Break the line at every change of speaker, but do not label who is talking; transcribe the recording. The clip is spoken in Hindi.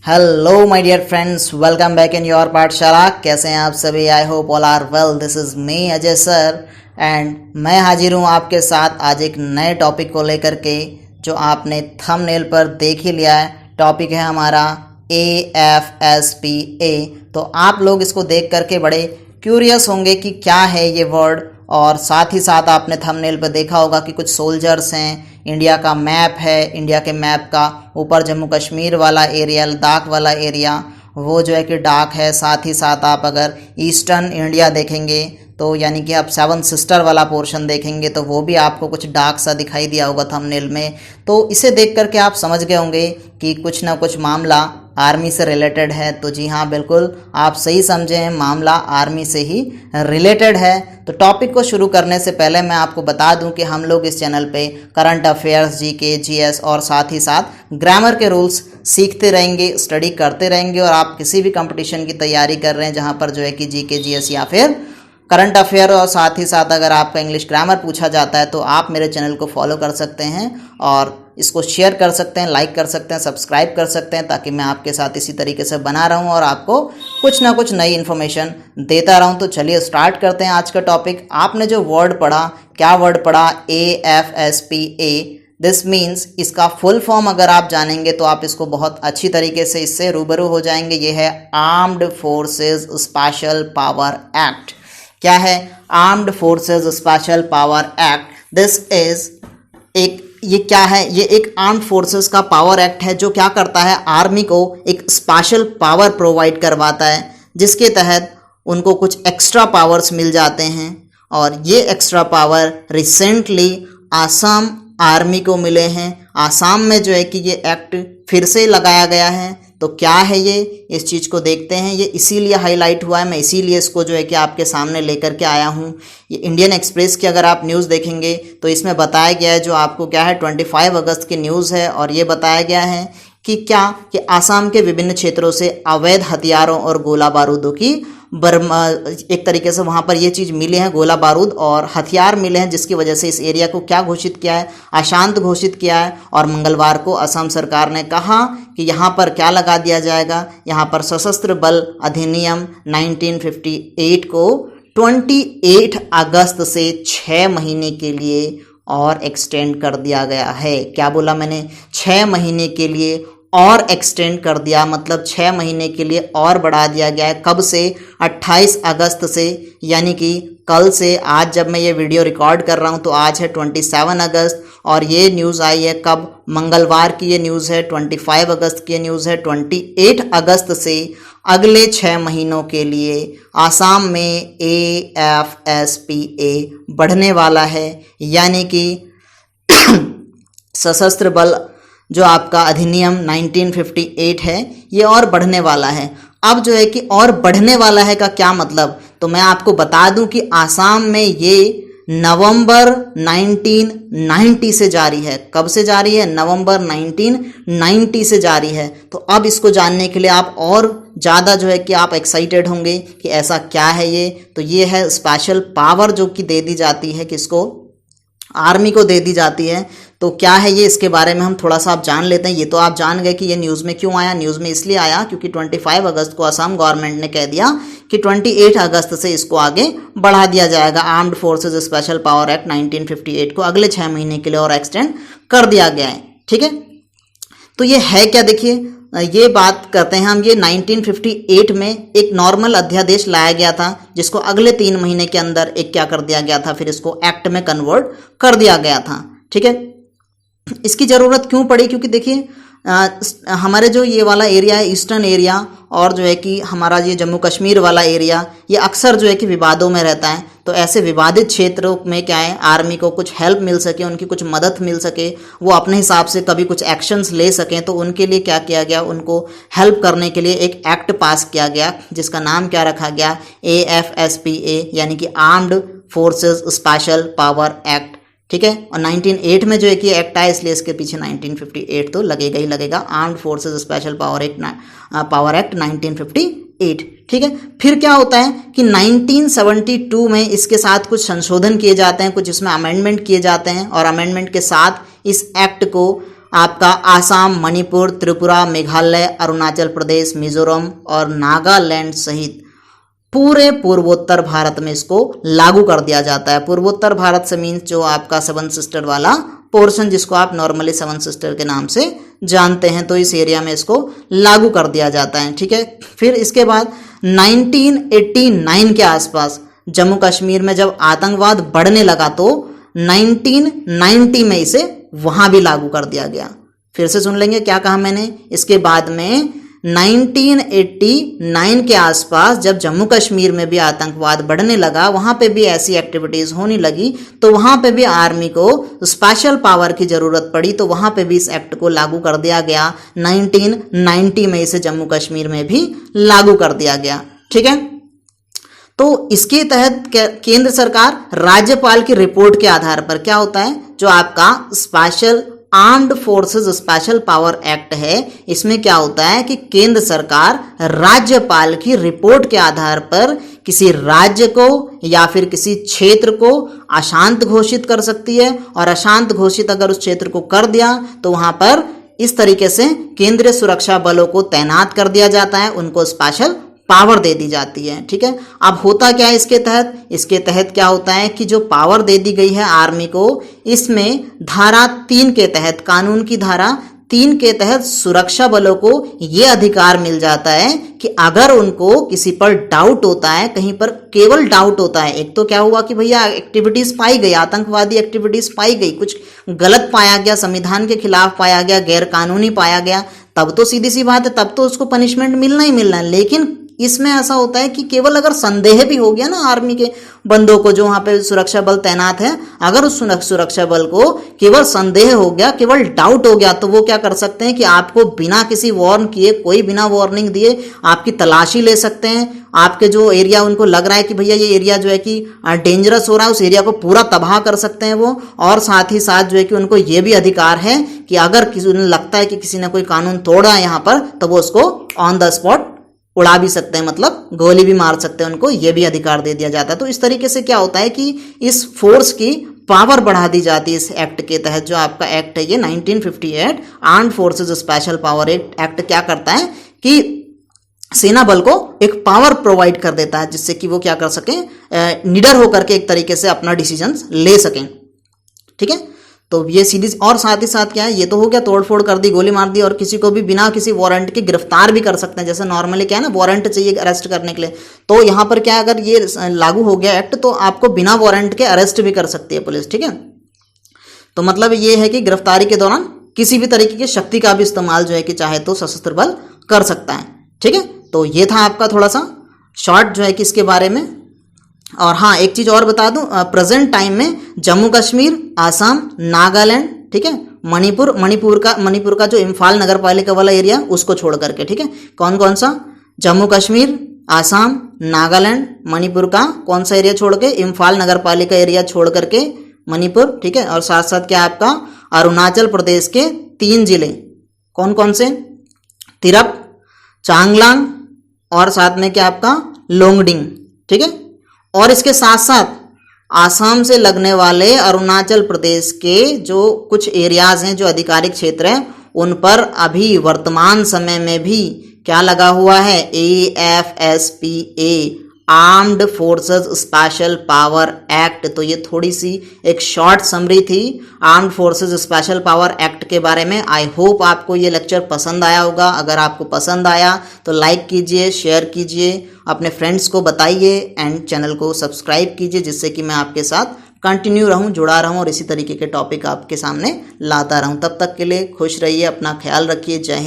Hello my dear friends, welcome back in your पाठशाला। कैसे हैं आप सभी? I hope all are well. This is me Ajay sir and मैं हाजिर हूँ आपके साथ आज एक नए टॉपिक को लेकर के, जो आपने थंबनेल पर देख ही लिया है। टॉपिक है हमारा AFSPA। तो आप लोग इसको देख करके बड़े क्यूरियस होंगे कि क्या है ये वर्ड, और साथ ही साथ आपने थंबनेल पर देखा होगा कि कुछ सोल्जर्स हैं, इंडिया का मैप है, इंडिया के मैप का ऊपर जम्मू कश्मीर वाला एरिया, लद्दाख वाला एरिया, वो जो है कि डार्क है। साथ ही साथ आप अगर ईस्टर्न इंडिया देखेंगे तो यानी कि आप सेवन सिस्टर वाला पोर्शन देखेंगे तो वो भी आपको कुछ डार्क सा दिखाई दिया होगा थंबनेल में। तो इसे देख करके आप समझ गए होंगे कि कुछ ना कुछ मामला आर्मी से रिलेटेड है। तो जी हाँ, बिल्कुल आप सही समझे हैं, मामला आर्मी से ही रिलेटेड है। तो टॉपिक को शुरू करने से पहले मैं आपको बता दूं कि हम लोग इस चैनल पे करंट अफेयर्स, जीके, जीएस और साथ ही साथ ग्रामर के रूल्स सीखते रहेंगे, स्टडी करते रहेंगे। और आप किसी भी कंपटीशन की तैयारी कर रहे हैं जहाँ पर जो है कि जीके, जीएस या फिर करंट अफेयर और साथ ही साथ अगर आपका इंग्लिश ग्रामर पूछा जाता है तो आप मेरे चैनल को फॉलो कर सकते हैं और इसको शेयर कर सकते हैं, लाइक कर सकते हैं, सब्सक्राइब कर सकते हैं, ताकि मैं आपके साथ इसी तरीके से बना रहूं और आपको कुछ ना कुछ नई इन्फॉर्मेशन देता रहूं। तो चलिए स्टार्ट करते हैं आज का टॉपिक। आपने जो वर्ड पढ़ा, क्या वर्ड पढ़ा? AFSPA। दिस मीन्स, इसका फुल फॉर्म अगर आप जानेंगे तो आप इसको बहुत अच्छी तरीके से इससे रूबरू हो जाएंगे। ये है armed forces special power act. क्या है? Armed forces special power act. This is ये क्या है? ये एक आर्म्ड फोर्सेस का पावर एक्ट है जो क्या करता है, आर्मी को एक स्पेशल पावर प्रोवाइड करवाता है, जिसके तहत उनको कुछ एक्स्ट्रा पावर्स मिल जाते हैं। और ये extra power recently Assam army को मिले हैं। आसाम में जो है कि ये एक्ट फिर से लगाया गया है। तो क्या है ये, इस चीज़ को देखते हैं। ये इसीलिए हाईलाइट हुआ है, मैं इसीलिए इसको जो है कि आपके सामने लेकर के आया हूँ। ये इंडियन एक्सप्रेस की अगर आप न्यूज़ देखेंगे तो इसमें बताया गया है, जो आपको क्या है 25 अगस्त की न्यूज़ है, और ये बताया गया है कि क्या कि आसाम के विभिन्न क्षेत्रों से अवैध हथियारों और गोला बारूदों की एक तरीके से वहाँ पर ये चीज़ मिले हैं, गोला बारूद और हथियार मिले हैं, जिसकी वजह से इस एरिया को क्या घोषित किया है, अशांत घोषित किया है। और मंगलवार को असम सरकार ने कहा कि यहाँ पर क्या लगा दिया जाएगा, यहाँ पर सशस्त्र बल अधिनियम 1958 को 28 अगस्त से 6 महीने के लिए और एक्सटेंड कर दिया गया है। क्या बोला मैंने? 6 महीने के लिए और एक्सटेंड कर दिया, मतलब 6 महीने के लिए और बढ़ा दिया गया है। कब से? 28 अगस्त से, यानी कि कल से। आज जब मैं ये वीडियो रिकॉर्ड कर रहा हूँ तो आज है 27 अगस्त, और ये न्यूज़ आई है कब? मंगलवार की ये न्यूज़ है, 25 अगस्त की न्यूज़ है। 28 अगस्त से अगले 6 महीनों के लिए आसाम में AFSPA बढ़ने वाला है, यानी कि सशस्त्र बल जो आपका अधिनियम 1958 है, ये और बढ़ने वाला है। अब जो है कि और बढ़ने वाला है का क्या मतलब, तो मैं आपको बता दूं कि आसाम में ये नवंबर 1990 से जारी है। कब से जारी है? नवंबर 1990 से जारी है। तो अब इसको जानने के लिए आप और ज़्यादा जो है कि आप एक्साइटेड होंगे कि ऐसा क्या है ये। तो ये है स्पेशल पावर जो कि दे दी जाती है, किसको? आर्मी को दे दी जाती है। तो क्या है ये, इसके बारे में हम थोड़ा सा आप जान लेते हैं। ये तो आप जान गए कि ये न्यूज़ में क्यों आया। न्यूज़ में इसलिए आया क्योंकि 25 अगस्त को असम गवर्नमेंट ने कह दिया कि 28 अगस्त से इसको आगे बढ़ा दिया जाएगा। Armed forces special power act 1958 को अगले 6 महीने के लिए और एक्सटेंड कर दिया गया है। ठीक है, तो ये है क्या? देखिए, ये बात करते हैं हम। ये 1958 में एक नॉर्मल अध्यादेश लाया गया था, जिसको अगले 3 महीने के अंदर एक क्या कर दिया गया था, फिर इसको एक्ट में कन्वर्ट कर दिया गया था। ठीक है, इसकी ज़रूरत क्यों पड़ी? क्योंकि देखिए हमारे जो ये वाला एरिया है, ईस्टर्न एरिया, और जो है कि हमारा ये जम्मू कश्मीर वाला एरिया, ये अक्सर जो है कि विवादों में रहता है। तो ऐसे विवादित क्षेत्रों में क्या है, आर्मी को कुछ हेल्प मिल सके, उनकी कुछ मदद मिल सके, वो अपने हिसाब से कभी कुछ एक्शंस ले सकें, तो उनके लिए क्या किया गया, उनको हेल्प करने के लिए एक एक्ट पास किया गया, जिसका नाम क्या रखा गया? AFSPA, यानी कि armed forces special power act. ठीक है, और 1908 में जो है कि एक्ट आया, इसलिए इसके पीछे 1958 तो लगेगा ही लगेगा। Armed forces special power act 1958। ठीक है, फिर क्या होता है कि 1972 में इसके साथ कुछ संशोधन किए जाते हैं, कुछ इसमें अमेंडमेंट किए जाते हैं, और अमेंडमेंट के साथ इस एक्ट को आपका आसाम, मणिपुर, त्रिपुरा, मेघालय, अरुणाचल प्रदेश, मिजोरम और नागालैंड सहित पूरे पूर्वोत्तर भारत में इसको लागू कर दिया जाता है। पूर्वोत्तर भारत से मीन्स जो आपका सेवन सिस्टर वाला पोर्शन, जिसको आप नॉर्मली सेवन सिस्टर के नाम से जानते हैं, तो इस एरिया में इसको लागू कर दिया जाता है। ठीक है, फिर इसके बाद 1989 के आसपास जम्मू कश्मीर में जब आतंकवाद बढ़ने लगा तो 1990 में इसे वहां भी लागू कर दिया गया। फिर से सुन लेंगे क्या कहा मैंने। इसके बाद में 1989 के आसपास जब जम्मू कश्मीर में भी आतंकवाद बढ़ने लगा, वहां पे भी ऐसी एक्टिविटीज होने लगी, तो वहां पे भी आर्मी को स्पेशल पावर की जरूरत पड़ी, तो वहां पे भी इस एक्ट को लागू कर दिया गया। 1990 में इसे जम्मू कश्मीर में भी लागू कर दिया गया। ठीक है, तो इसके तहत केंद्र सरकार राज्यपाल की रिपोर्ट के आधार पर क्या होता है, जो आपका special armed forces special power act है, इसमें क्या होता है कि केंद्र सरकार राज्यपाल की रिपोर्ट के आधार पर किसी राज्य को या फिर किसी क्षेत्र को अशांत घोषित कर सकती है, और अशांत घोषित अगर उस क्षेत्र को कर दिया तो वहां पर इस तरीके से केंद्रीय सुरक्षा बलों को तैनात कर दिया जाता है, उनको स्पेशल पावर दे दी जाती है। ठीक है, अब होता क्या है इसके तहत क्या होता है कि जो पावर दे दी गई है आर्मी को, इसमें धारा 3 के तहत, कानून की धारा 3 के तहत सुरक्षा बलों को यह अधिकार मिल जाता है कि अगर उनको किसी पर डाउट होता है, कहीं पर केवल डाउट होता है, एक तो क्या हुआ कि भैया एक्टिविटीज पाई गई, आतंकवादी एक्टिविटीज पाई गई, कुछ गलत पाया गया, संविधान के खिलाफ पाया गया, गैर कानूनी पाया गया, तब तो सीधी सी बात है, तब तो उसको पनिशमेंट मिलना ही मिलना है। लेकिन इसमें ऐसा होता है कि केवल अगर संदेह भी हो गया ना आर्मी के बंदों को, जो वहां पे सुरक्षा बल तैनात है, अगर उस सुरक्षा बल को केवल संदेह हो गया, केवल डाउट हो गया, तो वो क्या कर सकते हैं कि आपको बिना किसी वार्न किए, कोई बिना वार्निंग दिए आपकी तलाशी ले सकते हैं। आपके जो एरिया उनको लग रहा है कि भैया ये एरिया जो है कि डेंजरस हो रहा है, उस एरिया को पूरा तबाह कर सकते हैं वो। और साथ ही साथ जो है कि उनको ये भी अधिकार है कि अगर किसी ने लगता है कि किसी ने कोई कानून तोड़ा है यहाँ पर, तो वो उसको ऑन द स्पॉट उड़ा भी सकते हैं, मतलब गोली भी मार सकते हैं उनको, ये भी अधिकार दे दिया जाता है। तो इस तरीके से क्या होता है कि इस फोर्स की पावर बढ़ा दी जाती है इस एक्ट के तहत। जो आपका एक्ट है ये 1958 armed forces special power act क्या करता है कि सेना बल को एक पावर प्रोवाइड कर देता है, जिससे कि वो क्या कर सकें, निडर होकर के एक तरीके से अपना डिसीजन ले सकें। ठीक है, तो ये सीधी, और साथ ही साथ क्या है, ये तो हो गया तोड़फोड़ कर दी, गोली मार दी, और किसी को भी बिना किसी वारंट के गिरफ्तार भी कर सकते हैं। जैसे नॉर्मली क्या है ना, वारंट चाहिए अरेस्ट करने के लिए, तो यहाँ पर क्या, अगर ये लागू हो गया एक्ट, तो आपको बिना वारंट के अरेस्ट भी कर सकती है पुलिस। ठीक है, तो मतलब ये है कि गिरफ्तारी के दौरान किसी भी तरीके की शक्ति का भी इस्तेमाल जो है कि चाहे तो सशस्त्र बल कर सकता है। ठीक है, तो ये था आपका थोड़ा सा शॉर्ट जो है कि इसके बारे में। और हाँ, एक चीज और बता दूं, प्रेजेंट टाइम में जम्मू कश्मीर, आसाम, नागालैंड, ठीक है, मणिपुर का जो इम्फाल नगर पालिका वाला एरिया, उसको छोड़ करके, ठीक है, कौन कौन सा, जम्मू कश्मीर, आसाम, नागालैंड, मणिपुर का कौन सा एरिया छोड़ के, इम्फाल नगर पालिका एरिया छोड़ करके मणिपुर, ठीक है, और साथ साथ क्या आपका अरुणाचल प्रदेश के 3 जिले, कौन कौन से, तिरप, चांगलांग, और साथ में क्या आपका लोंगडिंग। ठीक है, और इसके साथ साथ आसाम से लगने वाले अरुणाचल प्रदेश के जो कुछ एरियाज हैं, जो आधिकारिक क्षेत्र हैं, उन पर अभी वर्तमान समय में भी क्या लगा हुआ है, AFSPA armed forces special power act. तो ये थोड़ी सी एक शॉर्ट समरी थी armed forces special power act के बारे में। आई होप आपको ये लेक्चर पसंद आया होगा। अगर आपको पसंद आया तो लाइक कीजिए, शेयर कीजिए, अपने फ्रेंड्स को बताइए, एंड चैनल को सब्सक्राइब कीजिए, जिससे कि मैं आपके साथ कंटिन्यू रहूं, जुड़ा रहूं और इसी तरीके के टॉपिक आपके सामने लाता रहूं। तब तक के लिए खुश रहिए, अपना ख्याल रखिए। जय हिंद।